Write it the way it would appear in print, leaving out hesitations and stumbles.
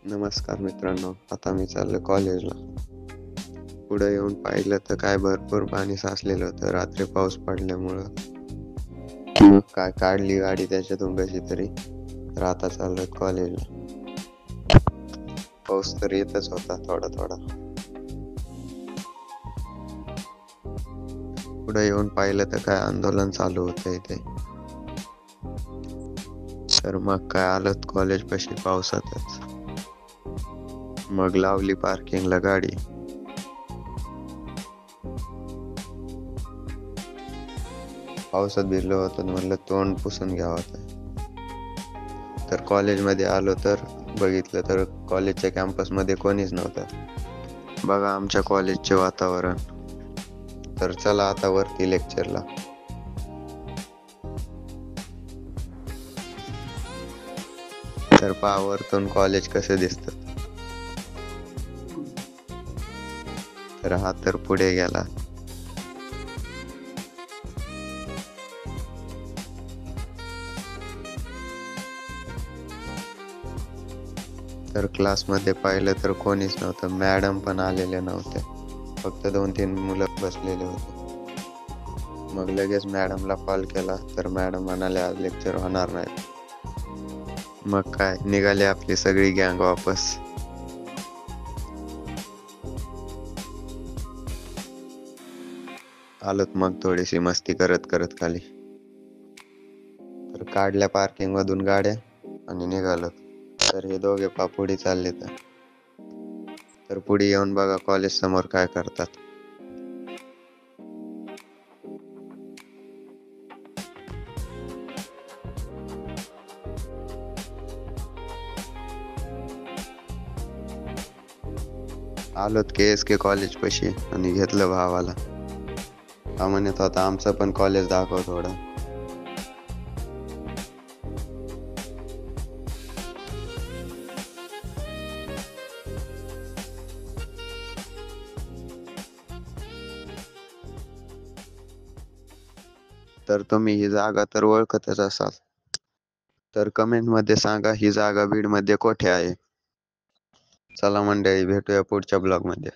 नमस्कार मित्रांनो, आता मी चाललो कॉलेजला. पुढे येऊन पाहिलं तर काय भरपूर पाणी साचलेलं होतं रात्री पाऊस पडल्यामुळं. मग काय काढली गाडी त्याच्यातून कशी तरी, तर आता चाललोय कॉलेजला. पाऊस तर येतच होता थोडा थोडा. पुढे येऊन पाहिलं तर काय आंदोलन चालू होतं इथे. तर मग काय आलोत कॉलेज पाशी पावसातच. मग लावली पार्किंगला गाडी. पावसात भिजलो होतो म्हणलं तोंड पुसून घ्यावं आता. तर कॉलेजमध्ये आलो तर बघितलं तर कॉलेजच्या कॅम्पसमध्ये कोणीच नव्हतं. बघा आमच्या कॉलेजचे वातावरण. तर चला आता वरती लेक्चरला. तर पहा वरतून कॉलेज कसं दिसतं. तर हा तर पुढे गेला. तर क्लासमध्ये पाहिलं तर कोणीच नव्हतं, मॅडम पण आलेले नव्हते, फक्त 2-3 मुलं बसलेले होते. मग लगेच मॅडमला कॉल केला तर मॅडम म्हणाले आज लेक्चर होणार नाही. मग काय निघाली आपली सगळी गँग वापस. आलोत मग थोडीशी मस्ती करत करत खाली. तर काढल्या पार्किंग मधून गाड्या आणि निघालो. तर हे दोघे पुढे चालले तर पुढे येऊन बघा कॉलेज समोर काय करतात. आलोत KSK कॉलेज पाशी आणि घेतलं भावाला. हा म्हणत होता आमचं पण कॉलेज दाखव थोडं. तर तुम्ही ही जागा तर ओळखतच असाल. तर कमेंट मध्ये सांगा ही जागा बीड मध्ये कोठे आहे. चला मंडळी भेटूया पुढच्या ब्लॉग मध्ये.